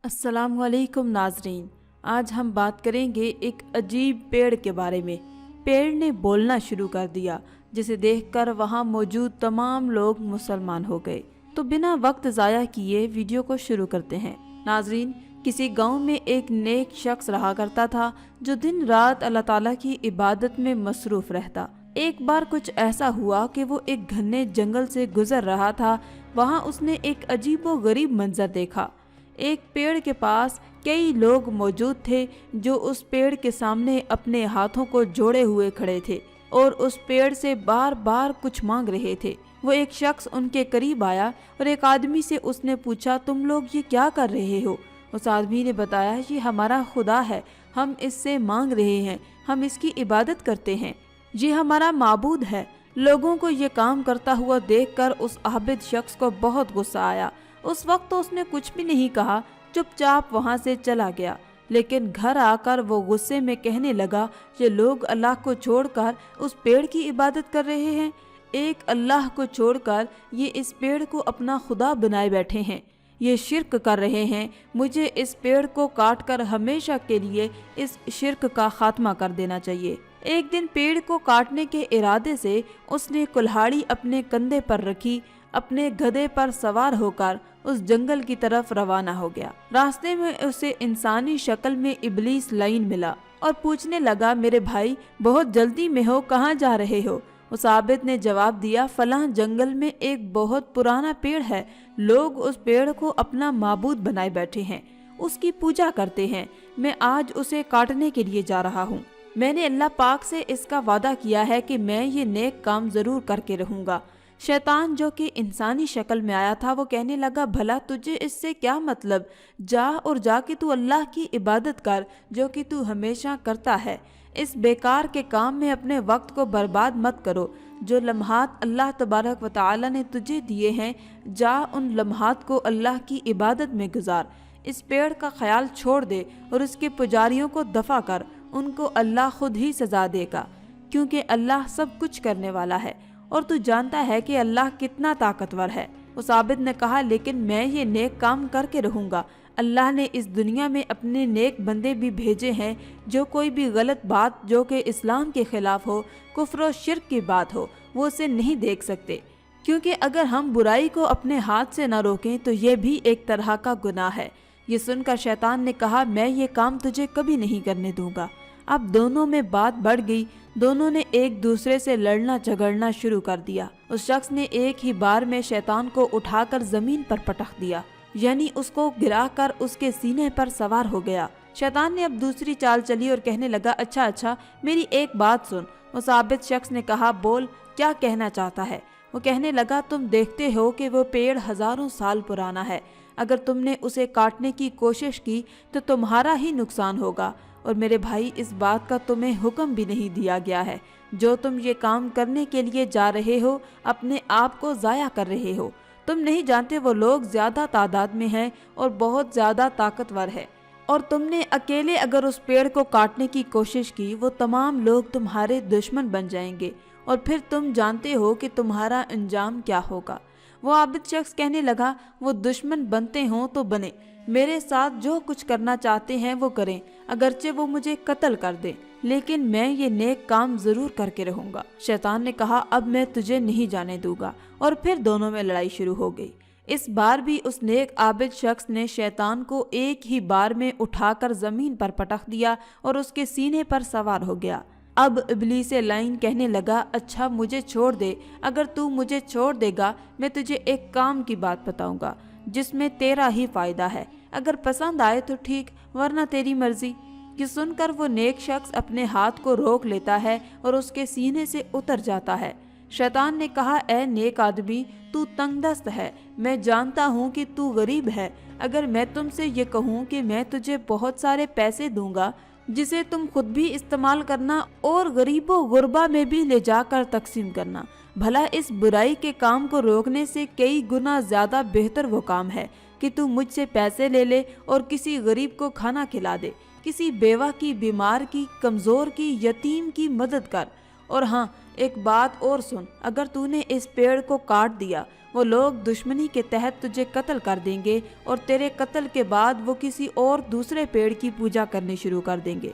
अस्सलाम वालेकुम नाजरीन। आज हम बात करेंगे एक अजीब पेड़ के बारे में। पेड़ ने बोलना शुरू कर दिया, जिसे देखकर वहाँ मौजूद तमाम लोग मुसलमान हो गए। तो बिना वक्त ज़ाया किए वीडियो को शुरू करते हैं। नाजरीन, किसी गांव में एक नेक शख्स रहा करता था जो दिन रात अल्लाह ताला की इबादत में मसरूफ रहता। एक बार कुछ ऐसा हुआ कि वो एक घने जंगल से गुजर रहा था। वहाँ उसने एक अजीबो गरीब मंजर देखा। एक पेड़ के पास कई लोग मौजूद थे जो उस पेड़ के सामने अपने हाथों को जोड़े हुए खड़े थे और उस पेड़ से बार बार कुछ मांग रहे थे। वो एक शख्स उनके करीब आया और एक आदमी से उसने पूछा, तुम लोग ये क्या कर रहे हो? उस आदमी ने बताया, ये हमारा खुदा है, हम इससे मांग रहे हैं, हम इसकी इबादत करते हैं, ये हमारा माबूद है। लोगों को ये काम करता हुआ देखकर उस आबिद शख्स को बहुत गुस्सा आया। उस वक्त तो उसने कुछ भी नहीं कहा, चुपचाप वहाँ से चला गया। लेकिन घर आकर वो गुस्से में कहने लगा, ये लोग अल्लाह को छोड़कर उस पेड़ की इबादत कर रहे हैं। एक अल्लाह को छोड़कर ये इस पेड़ को अपना खुदा बनाए बैठे हैं, ये शिर्क कर रहे हैं। मुझे इस पेड़ को काटकर हमेशा के लिए इस शिर्क का खात्मा कर देना चाहिए। एक दिन पेड़ को काटने के इरादे से उसने कुल्हाड़ी अपने कंधे पर रखी, अपने गधे पर सवार होकर उस जंगल की तरफ रवाना हो गया। रास्ते में उसे इंसानी शक्ल में इब्लीस लाइन मिला और पूछने लगा, मेरे भाई बहुत जल्दी में हो, कहाँ जा रहे हो? उस आबिद ने जवाब दिया, फलां जंगल में एक बहुत पुराना पेड़ है, लोग उस पेड़ को अपना माबूद बनाए बैठे हैं, उसकी पूजा करते हैं। मैं आज उसे काटने के लिए जा रहा हूँ। मैंने अल्लाह पाक से इसका वादा किया है कि मैं ये नेक काम जरूर करके रहूँगा। शैतान जो कि इंसानी शक्ल में आया था वो कहने लगा, भला तुझे इससे क्या मतलब? जा और जाके तू अल्लाह की इबादत कर जो कि तू हमेशा करता है। इस बेकार के काम में अपने वक्त को बर्बाद मत करो। जो लम्हात अल्लाह तबारक व तआला ने तुझे दिए हैं, जा उन लम्हात को अल्लाह की इबादत में गुजार। इस पेड़ का ख्याल छोड़ दे और उसके पुजारियों को दफा कर, उनको अल्लाह खुद ही सजा देगा, क्योंकि अल्लाह सब कुछ करने वाला है और तू जानता है कि अल्लाह कितना ताकतवर है। उस आबिद ने कहा, लेकिन मैं ये नेक काम करके रहूँगा। अल्लाह ने इस दुनिया में अपने नेक बंदे भी भेजे हैं जो कोई भी गलत बात जो कि इस्लाम के खिलाफ हो, कुफ्र और शिर्क की बात हो, वो उसे नहीं देख सकते, क्योंकि अगर हम बुराई को अपने हाथ से न रोकें तो ये भी एक तरह का गुनाह है। ये सुनकर शैतान ने कहा, मैं ये काम तुझे कभी नहीं करने दूंगा। अब दोनों में बात बढ़ गई। दोनों ने एक दूसरे से लड़ना झगड़ना शुरू कर दिया। उस शख्स ने एक ही बार में शैतान को उठाकर जमीन पर पटक दिया, यानी उसको गिराकर उसके सीने पर सवार हो गया। शैतान ने अब दूसरी चाल चली और कहने लगा, अच्छा मेरी एक बात सुन। उस आबिद शख्स ने कहा, बोल, क्या कहना चाहता है? वो कहने लगा, तुम देखते हो कि वो पेड़ हजारों साल पुराना है, अगर तुमने उसे काटने की कोशिश की तो तुम्हारा ही नुकसान होगा। और मेरे भाई, इस बात का तुम्हें हुक्म भी नहीं दिया गया है। जो तुम ये काम करने के लिए जा रहे हो, अपने आप को ज़ाया कर रहे हो। तुम नहीं जानते वो लोग ज़्यादा तादाद में हैं और बहुत ज़्यादा ताकतवर है, और तुमने अकेले अगर उस पेड़ को काटने की कोशिश की, वो तमाम लोग तुम्हारे दुश्मन बन जाएंगे और फिर तुम जानते हो कि तुम्हारा अंजाम क्या होगा। वो आबिद शख्स कहने लगा, वो दुश्मन बनते हों तो बने, मेरे साथ जो कुछ करना चाहते हैं वो करें, अगरचे वो मुझे कत्ल कर दें, लेकिन मैं ये नेक काम जरूर करके रहूंगा। शैतान ने कहा, अब मैं तुझे नहीं जाने दूंगा, और फिर दोनों में लड़ाई शुरू हो गई। इस बार भी उस नेक आबिद शख्स ने शैतान को एक ही बार में उठाकर जमीन पर पटक दिया और उसके सीने पर सवार हो गया। अब इब्लीस लाइन कहने लगा, अच्छा मुझे छोड़ दे, अगर तू मुझे छोड़ देगा मैं तुझे एक काम की बात बताऊंगा जिसमें तेरा ही फायदा है, अगर पसंद आए तो ठीक, वरना तेरी मर्जी। ये सुनकर वो नेक शख्स अपने हाथ को रोक लेता है और उसके सीने से उतर जाता है। शैतान ने कहा, ए नेक आदमी, तू तंगदस्त है, मैं जानता हूँ कि तू गरीब है। अगर मैं तुमसे ये कहूँ कि मैं तुझे बहुत सारे पैसे दूंगा जिसे तुम खुद भी इस्तेमाल करना और गरीबों गुरबा में भी ले जाकर तकसीम करना, भला इस बुराई के काम को रोकने से कई गुना ज्यादा बेहतर वो काम है कि तू मुझसे पैसे ले ले और किसी गरीब को खाना खिला दे, किसी बेवा की, बीमार की, कमज़ोर की, यतीम की मदद कर। और हाँ, ایک بات اور سن، اگر تو نے اس پیڑ کو کاٹ دیا وہ لوگ دشمنی کے تحت تجھے قتل کر دیں گے، اور تیرے قتل کے بعد وہ کسی اور دوسرے پیڑ کی پوجا کرنی شروع کر دیں گے۔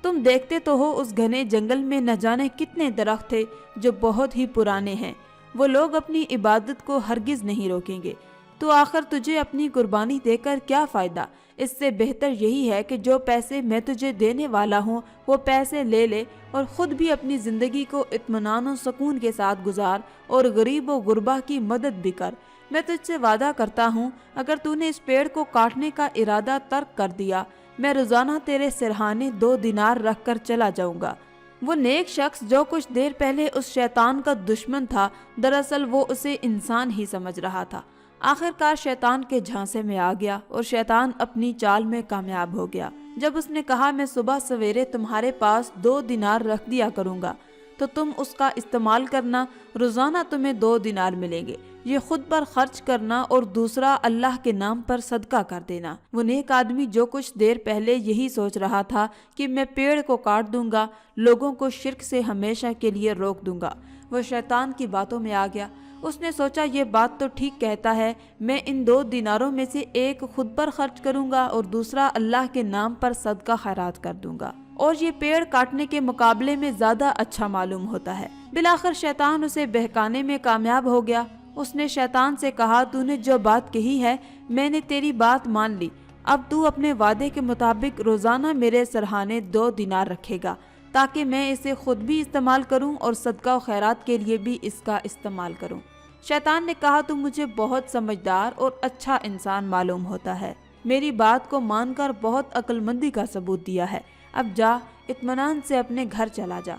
تم دیکھتے تو ہو اس گھنے جنگل میں نہ جانے کتنے درخت تھے جو بہت ہی پرانے ہیں، وہ لوگ اپنی عبادت کو ہرگز نہیں روکیں گے۔ تو آخر تجھے اپنی قربانی دے کر کیا فائدہ؟ اس سے بہتر یہی ہے کہ جو پیسے میں تجھے دینے والا ہوں وہ پیسے لے لے اور خود بھی اپنی زندگی کو اطمینان و سکون کے ساتھ گزار، اور غریب و غربا کی مدد بھی کر۔ میں تجھ سے وعدہ کرتا ہوں اگر تو نے اس پیڑ کو کاٹنے کا ارادہ ترک کر دیا، میں روزانہ تیرے سرہانے 2 دینار رکھ کر چلا جاؤں گا۔ وہ نیک شخص جو کچھ دیر پہلے اس شیطان کا دشمن تھا، دراصل وہ اسے انسان ہی سمجھ رہا تھا۔ آخر کار شیطان کے جھانسے میں آ گیا اور شیطان اپنی چال میں کامیاب ہو گیا۔ جب اس نے کہا میں صبح سویرے تمہارے پاس 2 دینار رکھ دیا کروں گا تو تم اس کا استعمال کرنا، روزانہ تمہیں 2 دینار ملیں گے، یہ خود پر خرچ کرنا اور دوسرا اللہ کے نام پر صدقہ کر دینا۔ وہ نیک آدمی جو کچھ دیر پہلے یہی سوچ رہا تھا کہ میں پیڑ کو کاٹ دوں گا، لوگوں کو شرک سے ہمیشہ کے لیے روک دوں گا، وہ شیطان کی باتوں میں آ گیا۔ اس نے سوچا یہ بات تو ٹھیک کہتا ہے، میں ان 2 دیناروں میں سے ایک خود پر خرچ کروں گا اور دوسرا اللہ کے نام پر صدقہ خیرات کر دوں گا، اور یہ پیڑ کاٹنے کے مقابلے میں زیادہ اچھا معلوم ہوتا ہے۔ بالآخر شیطان اسے بہکانے میں کامیاب ہو گیا۔ اس نے شیطان سے کہا تو نے جو بات کہی ہے میں نے تیری بات مان لی، اب تو اپنے وعدے کے مطابق روزانہ میرے سرہانے 2 دینار رکھے گا تاکہ میں اسے خود بھی استعمال کروں اور صدقہ و خیرات کے لیے بھی اس کا استعمال کروں۔ شیطان نے کہا تو مجھے بہت سمجھدار اور اچھا انسان معلوم ہوتا ہے، میری بات کو مان کر بہت عقل مندی کا ثبوت دیا ہے، اب جا اطمینان سے اپنے گھر چلا جا۔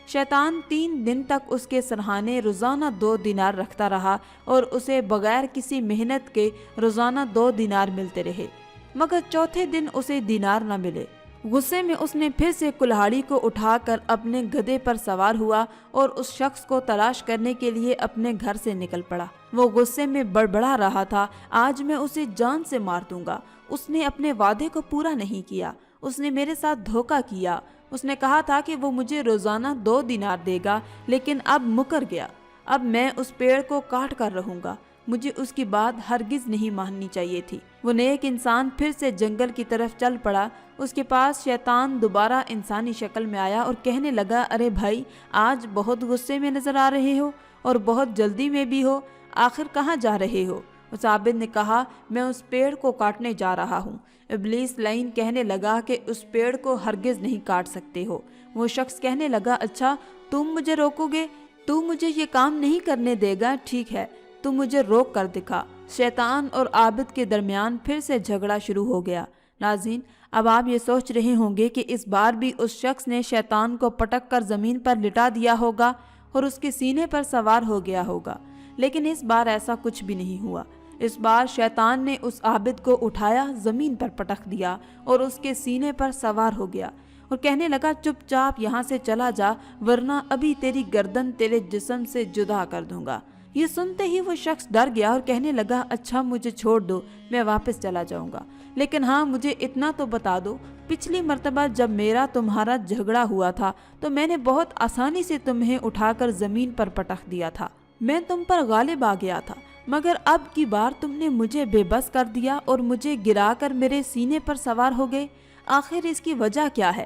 شیطان 3 دن تک اس کے سرہانے روزانہ 2 دینار رکھتا رہا اور اسے بغیر کسی محنت کے روزانہ 2 دینار ملتے رہے، مگر چوتھے دن اسے دینار نہ ملے۔ غصے میں اس نے پھر سے کلہاڑی کو اٹھا کر اپنے گدھے پر سوار ہوا اور اس شخص کو تلاش کرنے کے لیے اپنے گھر سے نکل پڑا۔ وہ غصے میں بڑبڑا رہا تھا، آج میں اسے جان سے مار دوں گا، اس نے اپنے وعدے کو پورا نہیں کیا، اس نے میرے ساتھ دھوکہ کیا، اس نے کہا تھا کہ وہ مجھے روزانہ 2 دینار دے گا لیکن اب مکر گیا، اب میں اس پیڑ کو کاٹ کر رہوں گا، مجھے اس کی بات ہرگز نہیں ماننی چاہیے تھی۔ وہ نیک انسان پھر سے جنگل کی طرف چل پڑا۔ اس کے پاس شیطان دوبارہ انسانی شکل میں آیا اور کہنے لگا ارے بھائی، آج بہت غصے میں نظر آ رہے ہو اور بہت جلدی میں بھی ہو، آخر کہاں جا رہے ہو؟ اس عابد نے کہا میں اس پیڑ کو کاٹنے جا رہا ہوں۔ ابلیس لعین کہنے لگا کہ اس پیڑ کو ہرگز نہیں کاٹ سکتے ہو۔ وہ شخص کہنے لگا اچھا تم مجھے روکو گے، تو مجھے یہ کام نہیں کرنے دے گا، ٹھیک ہے تو مجھے روک کر دکھا۔ شیطان اور عابد کے درمیان پھر سے جھگڑا شروع ہو گیا۔ ناظرین، اب آپ یہ سوچ رہے ہوں گے کہ اس بار بھی اس شخص نے شیطان کو پٹک کر زمین پر لٹا دیا ہوگا اور اس کے سینے پر سوار ہو گیا ہوگا، لیکن اس بار ایسا کچھ بھی نہیں ہوا۔ اس بار شیطان نے اس عابد کو اٹھایا، زمین پر پٹک دیا اور اس کے سینے پر سوار ہو گیا اور کہنے لگا چپ چاپ یہاں سے چلا جا ورنہ ابھی تیری گردن تیرے جسم سے جدا کر دوں گا۔ یہ سنتے ہی وہ شخص ڈر گیا اور کہنے لگا اچھا مجھے چھوڑ دو، میں واپس چلا جاؤں گا، لیکن ہاں مجھے اتنا تو بتا دو، پچھلی مرتبہ جب میرا تمہارا جھگڑا ہوا تھا تو میں نے بہت آسانی سے تمہیں اٹھا کر زمین پر پٹک دیا تھا، میں تم پر غالب آ گیا تھا، مگر اب کی بار تم نے مجھے بے بس کر دیا اور مجھے گرا کر میرے سینے پر سوار ہو گئے، آخر اس کی وجہ کیا ہے؟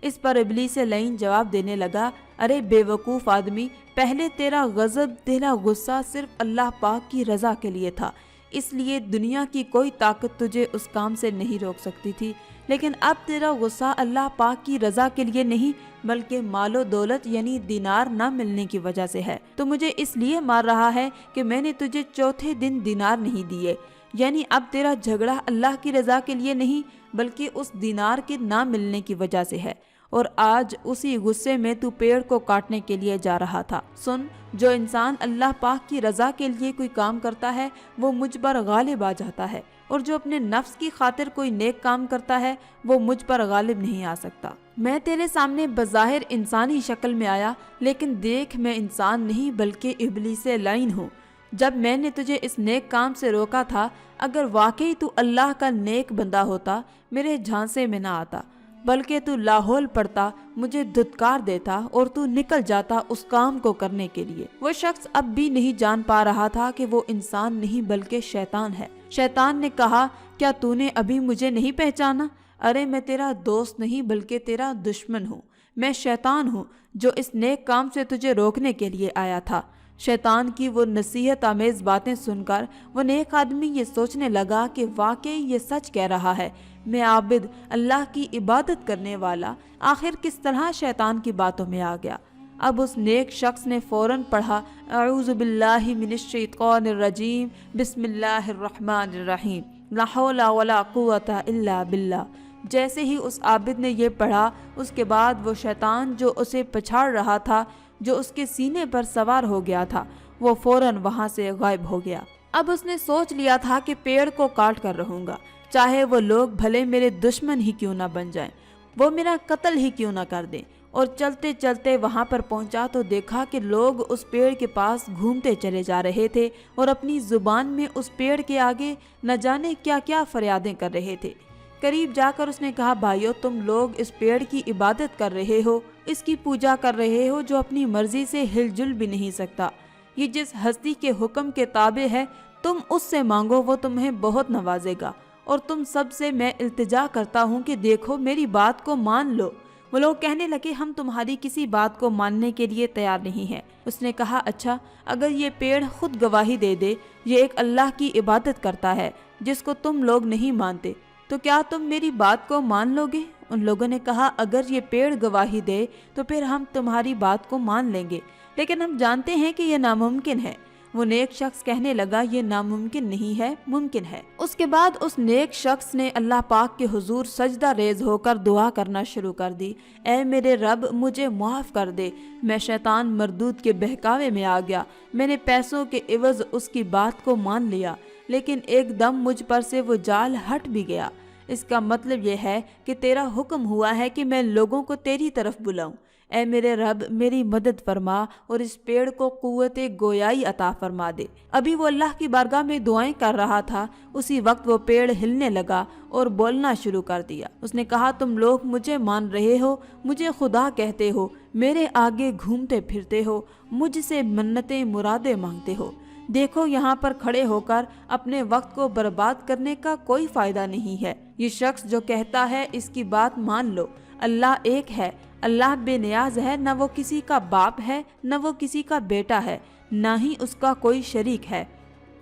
اس پر ابلیس لعین جواب دینے لگا ارے بے وقوف آدمی، پہلے تیرا غضب، تیرا غصہ صرف اللہ پاک کی رضا کے لیے تھا، اس لیے دنیا کی کوئی طاقت تجھے اس کام سے نہیں روک سکتی تھی، لیکن اب تیرا غصہ اللہ پاک کی رضا کے لیے نہیں بلکہ مال و دولت یعنی دینار نہ ملنے کی وجہ سے ہے، تو مجھے اس لیے مار رہا ہے کہ میں نے تجھے چوتھے دن دینار نہیں دیے، یعنی اب تیرا جھگڑا اللہ کی رضا کے لیے نہیں بلکہ اس دینار کے نہ ملنے کی وجہ سے ہے، اور آج اسی غصے میں تو پیڑ کو کاٹنے کے لیے جا رہا تھا۔ سن، جو انسان اللہ پاک کی رضا کے لیے کوئی کام کرتا ہے وہ مجھ پر غالب آ جاتا ہے، اور جو اپنے نفس کی خاطر کوئی نیک کام کرتا ہے وہ مجھ پر غالب نہیں آ سکتا۔ میں تیرے سامنے بظاہر انسانی شکل میں آیا، لیکن دیکھ میں انسان نہیں بلکہ ابلیس لعین ہوں۔ جب میں نے تجھے اس نیک کام سے روکا تھا، اگر واقعی تو اللہ کا نیک بندہ ہوتا میرے جھانسے میں نہ آتا، बल्कि तू लाहौल पड़ता, मुझे धुतकार देता और तू निकल जाता उस काम को करने के लिए। वो शख्स अब भी नहीं जान पा रहा था कि वो इंसान नहीं बल्कि शैतान है। शैतान ने कहा, क्या तूने अभी मुझे नहीं पहचाना? अरे मैं तेरा दोस्त नहीं बल्कि तेरा दुश्मन हूँ। मैं शैतान हूँ जो इस नेक काम से तुझे रोकने के लिए आया था। शैतान की वो नसीहत आमेज बातें सुनकर वो नेक आदमी ये सोचने लगा कि वाकई ये सच कह रहा है। मैं आबिद, अल्लाह की इबादत करने वाला, आखिर किस तरह शैतान की बातों में आ गया। अब उस नेक शख्स ने फौरन पढ़ा, अऊज़ु बिल्लाहि मिनश्शैतानिर रजीम, बिस्मिल्लाहिर्रहमानिर्रहीम, ला हौला वला कुव्वता इल्ला बिल्लाह। जैसे ही उस आबिद ने ये पढ़ा, उसके बाद वो शैतान जो उसे पछाड़ रहा था, जो उसके सीने पर सवार हो गया था, वो फौरन वहां से गायब हो गया। अब उसने सोच लिया था कि पेड़ को काट कर रहूंगा, चाहे वो लोग भले मेरे दुश्मन ही क्यों ना बन जाएं, वो मेरा कत्ल ही क्यों ना कर दें। और चलते चलते वहां पर पहुंचा तो देखा कि लोग उस पेड़ के पास घूमते चले जा रहे थे और अपनी जुबान में उस पेड़ के आगे न जाने क्या क्या फरियादें कर रहे थे। करीब जाकर उसने कहा, भाइयों, तुम लोग इस पेड़ की इबादत कर रहे हो, इसकी पूजा कर रहे हो जो अपनी मर्जी से हिलजुल भी नहीं सकता। ये जिस हस्ती के हुक्म के ताबे है, तुम उससे मांगो, वो तुम्हें बहुत नवाजेगा। और तुम सब से मैं इल्तिजा करता हूँ कि देखो, मेरी बात को मान लो। वो लोग कहने लगे, हम तुम्हारी किसी बात को मानने के लिए तैयार नहीं हैं। उसने कहा, अच्छा, अगर ये पेड़ खुद गवाही दे दे ये एक अल्लाह की इबादत करता है जिसको तुम लोग नहीं मानते, तो क्या तुम मेरी बात को मान लोगे? उन लोगों ने कहा, अगर ये पेड़ गवाही दे तो फिर हम तुम्हारी बात को मान लेंगे, लेकिन हम जानते हैं कि ये नामुमकिन है। वो नेक शख्स कहने लगा, ये नामुमकिन नहीं है, मुमकिन है। उसके बाद उस नेक शख्स ने अल्लाह पाक के हुजूर सजदा रेज होकर दुआ करना शुरू कर दी, ऐ मेरे रब, मुझे माफ़ कर दे। मैं शैतान मरदूद के बहकावे में आ गया। मैंने पैसों के इवज उसकी बात को मान लिया, लेकिन एकदम मुझ पर से वो जाल हट भी गया। इसका मतलब यह है कि तेरा हुक्म हुआ है कि मैं लोगों को तेरी तरफ बुलाऊं। ऐ मेरे रब, मेरी मदद फरमा और इस पेड़ को कुव्वते गोयाई अता फरमा दे। अभी वो अल्लाह की बारगाह में दुआएं कर रहा था, उसी वक्त वो पेड़ हिलने लगा और बोलना शुरू कर दिया। उसने कहा, तुम लोग मुझे मान रहे हो, मुझे खुदा कहते हो, मेरे आगे घूमते फिरते हो, मुझसे मन्नतें मुरादें मांगते हो। देखो, यहाँ पर खड़े होकर अपने वक्त को बर्बाद करने का कोई फायदा नहीं है। ये शख्स जो कहता है इसकी बात मान लो। अल्लाह एक है, अल्लाह बेनियाज है, न वो किसी का बाप है, न वो किसी का बेटा है, न ही उसका कोई शरीक है।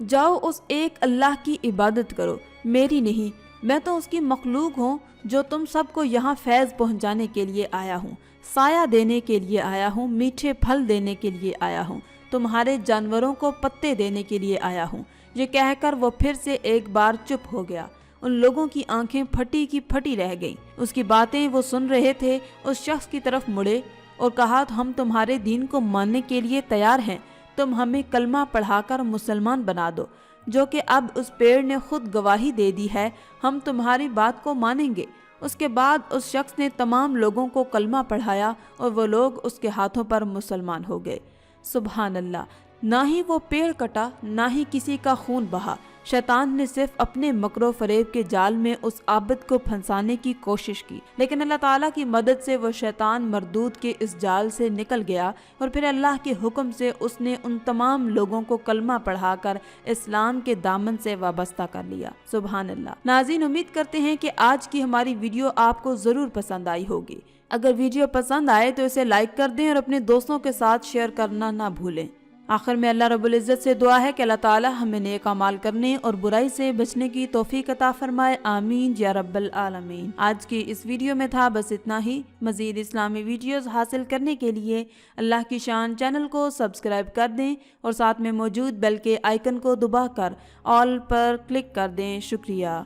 जाओ उस एक अल्लाह की इबादत करो, मेरी नहीं। मैं तो उसकी मखलूक हूँ जो तुम सबको यहाँ फैज़ पहुँचाने के लिए आया हूँ, साया देने के लिए आया हूँ, मीठे फल देने के लिए आया हूँ, तुम्हारे जानवरों को पत्ते देने के लिए आया हूँ। ये कहकर वो फिर से एक बार चुप हो गया। उन लोगों की आंखें फटी की फटी रह गईं। उसकी बातें वो सुन रहे थे। उस शख्स की तरफ मुड़े और कहा, हम तुम्हारे दीन को मानने के लिए तैयार हैं, तुम हमें कलमा पढ़ाकर मुसलमान बना दो, जो कि अब उस पेड़ ने खुद गवाही दे दी है, हम तुम्हारी बात को मानेंगे। उसके बाद उस शख्स ने तमाम लोगों को कलमा पढ़ाया और वो लोग उसके हाथों पर मुसलमान हो गए। सुभान अल्लाह, ना ही वो पेड़ कटा, ना ही किसी का खून बहा। शैतान ने सिर्फ अपने मकरो फरेब के जाल में उस आबिद को फंसाने की कोशिश की, लेकिन अल्लाह ताला की मदद से वो शैतान मरदूद के इस जाल से निकल गया और फिर अल्लाह के हुक्म से उसने उन तमाम लोगों को कलमा पढ़ाकर इस्लाम के दामन से वाबस्ता कर लिया। सुभान अल्लाह। नाज़रीन, उम्मीद करते हैं कि आज की हमारी वीडियो आपको ज़रूर पसंद आई होगी। अगर वीडियो पसंद आए तो इसे लाइक कर दें और अपने दोस्तों के साथ शेयर करना ना भूलें। आखिर में अल्लाह रब्बुल इज़्ज़त से दुआ है कि अल्लाह ताला हमें नेक अमाल करने और बुराई से बचने की तौफीक अता फरमाए। आमीन या रब्बल आलमीन। आज की इस वीडियो में था बस इतना ही। मज़ीद इस्लामी वीडियोस हासिल करने के लिए अल्लाह की शान चैनल को सब्सक्राइब कर दें और साथ में मौजूद बेल के आइकन को दबाकर ऑल पर क्लिक कर दें। शुक्रिया।